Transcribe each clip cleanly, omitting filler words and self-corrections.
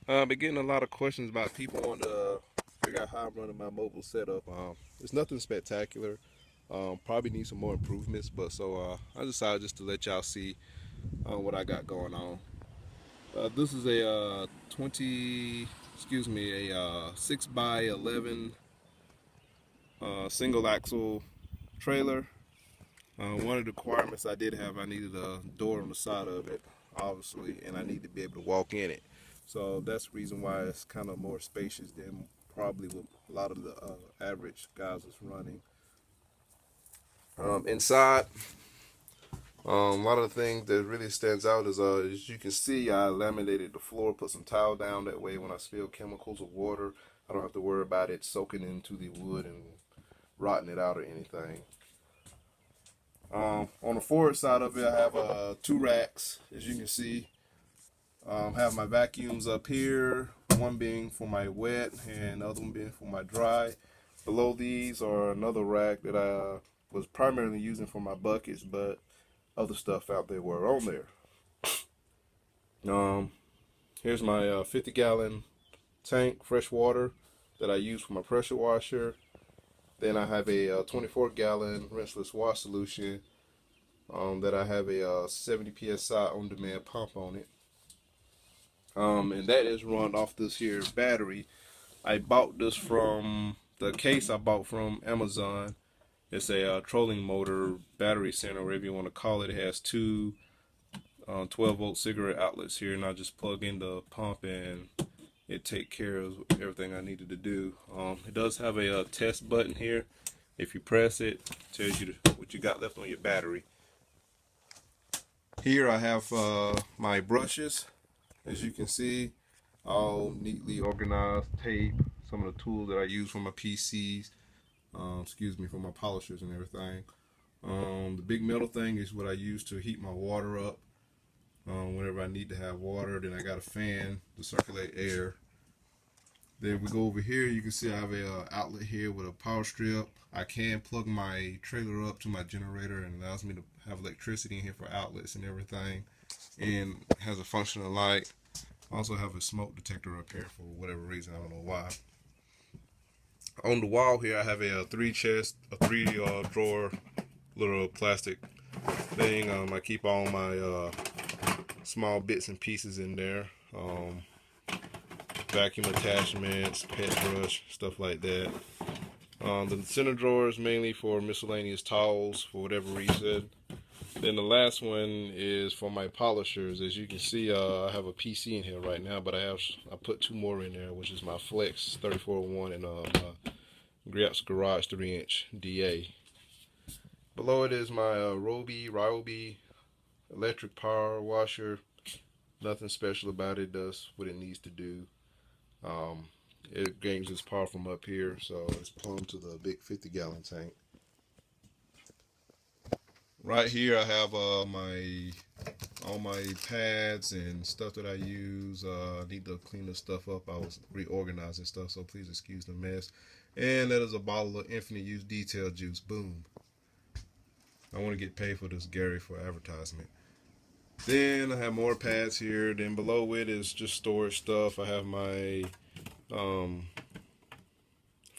I've been getting a lot of questions about people wanting to figure out how I'm running my mobile setup. It's nothing spectacular. Probably need some more improvements, but I decided just to let y'all see what I got going on. This is a 6 by 11 single axle trailer. One of the requirements I did have, I needed a door on the side of it, obviously, and I need to be able to walk in it. So that's the reason why it's kind of more spacious than probably what a lot of the average guys is running. Inside, a lot of the things that really stands out is, as you can see, I laminated the floor, put some tile down. That way, when I spill chemicals or water, I don't have to worry about it soaking into the wood and rotting it out or anything. On the forward side of it, I have two racks, as you can see. Have my vacuums up here, one being for my wet and the other one being for my dry. Below these are another rack that I was primarily using for my buckets, but other stuff out there were on there. Um, Here's my 50-gallon tank, fresh water, that I use for my pressure washer. Then I have a 24-gallon rinseless wash solution that I have a 70 psi on-demand pump on it. And that is run off this here battery. I bought this from the case I bought from Amazon. It's a trolling motor battery center, whatever you want to call it. It has two 12-volt cigarette outlets here, and I just plug in the pump and it take care of everything I needed to do. It does have a test button here. If you press it, it tells you what you got left on your battery. Here I have my brushes, as you can see, all neatly organized, tape, some of the tools that I use for my PCs, for my polishers and everything. The big metal thing is what I use to heat my water up whenever I need to have water. Then I got a fan to circulate air. Then we go over here, you can see I have a outlet here with a power strip. I can plug my trailer up to my generator, and it allows me to have electricity in here for outlets and everything. And it has a functional light. I also have a smoke detector up here for whatever reason, I don't know why. On the wall here, I have a three drawer little plastic thing. I keep all my small bits and pieces in there. Vacuum attachments, pet brush, stuff like that. The center drawer is mainly for miscellaneous towels for whatever reason. Then the last one is for my polishers. As you can see, I have a PC in here right now, but I put two more in there, which is my Flex 3401 and my Griot's Garage 3-inch DA. Below it is my Ryobi electric power washer. Nothing special about it. Does what it needs to do. It gains its power from up here, so it's plumbed to the big 50-gallon tank. Right here I have all my pads and stuff that I use. I need to clean this stuff up. I was reorganizing stuff, so please excuse the mess. And that is a bottle of infinite use detail juice. Boom. I want to get paid for this, Gary, for advertisement. Then I have more pads here. Then below it is just storage stuff. I have my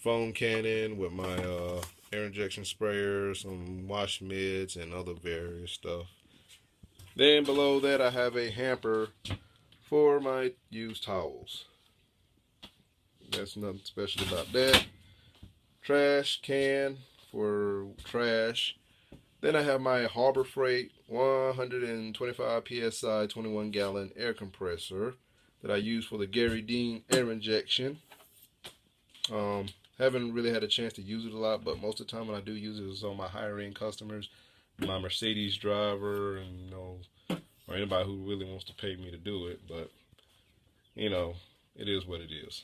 foam cannon with my air injection sprayer, some wash mids, and other various stuff. Then below that I have a hamper for my used towels. That's nothing special about that. Trash can for trash. Then I have my Harbor Freight 125 psi 21-gallon air compressor that I use for the Gary Dean air injection. Haven't really had a chance to use it a lot, but most of the time when I do use it is on my higher end customers, my Mercedes driver, and or anybody who really wants to pay me to do it. But it is what it is.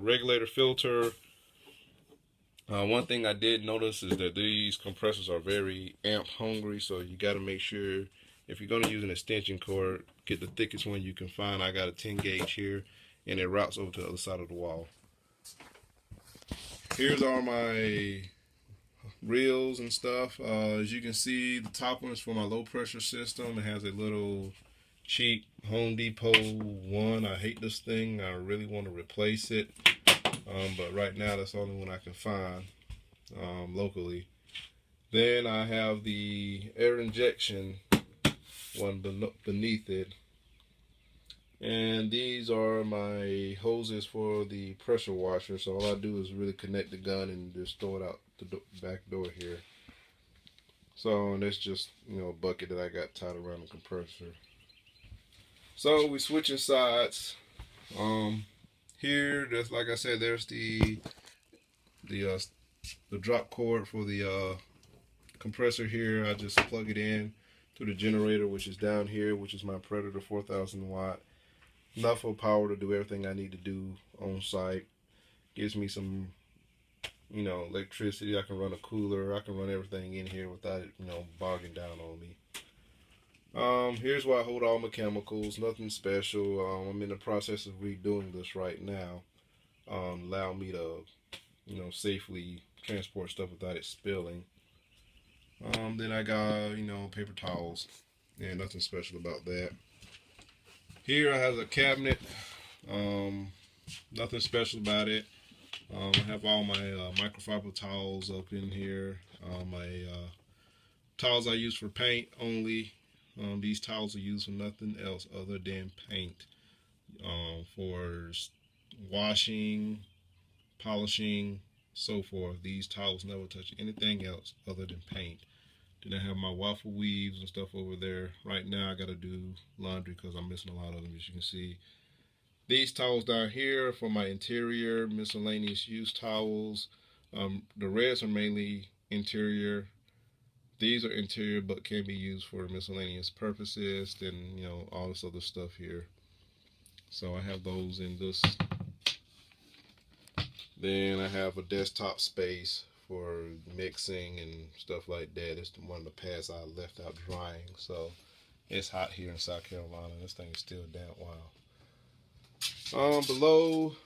Regulator filter. One thing I did notice is that these compressors are very amp hungry, so you got to make sure if you're going to use an extension cord, get the thickest one you can find. I got a 10 gauge here, and it routes over to the other side of the wall. Here's all my reels and stuff. As you can see, the top one is for my low pressure system. It has a little cheap Home Depot one. I hate this thing. I really want to replace it, but right now that's the only one I can find locally. Then I have the air injection one beneath it, and these are my hoses for the pressure washer. So all I do is really connect the gun and just throw it out the back door here. So, and it's just, you know, a bucket that I got tied around the compressor. So we switching sides. Here, just like I said, there's the drop cord for the compressor here. I just plug it in to the generator, which is down here, which is my Predator 4000 watt. Enough of power to do everything I need to do on site. Gives me some, you know, electricity. I can run a cooler. I can run everything in here without it, you know, bogging down on me. Here's where I hold all my chemicals. Nothing special. I'm in the process of redoing this right now. Allow me to, you know, safely transport stuff without it spilling. Then I got, you know, paper towels. Yeah, nothing special about that. Here I have a cabinet. Nothing special about it. I have all my microfiber towels up in here. My towels I use for paint only. These towels are used for nothing else other than paint. For washing, polishing, so forth. These towels never touch anything else other than paint. Then I have my waffle weaves and stuff over there. Right now I gotta do laundry because I'm missing a lot of them, as you can see. These towels down here are for my interior miscellaneous use towels. The reds are mainly interior. These are interior but can be used for miscellaneous purposes. Then, you know, all this other stuff here. So I have those in this. Then I have a desktop space for mixing and stuff like that. It's one of the pads I left out drying. So it's hot here in South Carolina. This thing is still damn wild. Below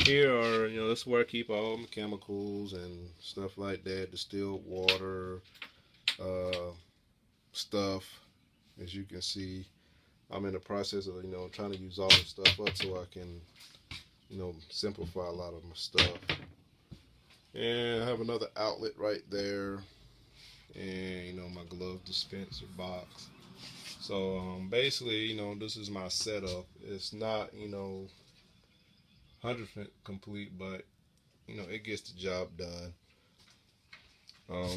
here are, you know, this is where I keep all my chemicals and stuff like that. Distilled water, stuff. As you can see, I'm in the process of, you know, trying to use all this stuff up so I can, you know, simplify a lot of my stuff. And I have another outlet right there, and, you know, my glove dispenser box. So basically, you know, this is my setup. It's not, you know, 100% complete, but, you know, it gets the job done.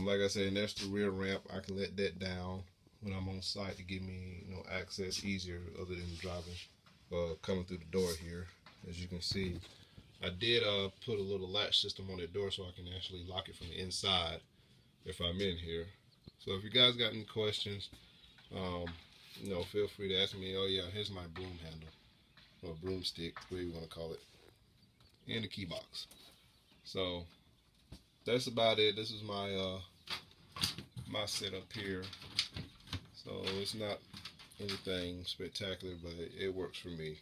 Like I said, that's the rear ramp. I can let that down when I'm on site to give me, you know, access easier other than driving, coming through the door here. As you can see, I did put a little latch system on the door so I can actually lock it from the inside if I'm in here. So if you guys got any questions, you know, feel free to ask me. Oh yeah, here's my broom handle, or broomstick, whatever you want to call it, and the key box. So that's about it. This is my my setup here. So it's not anything spectacular, but it works for me.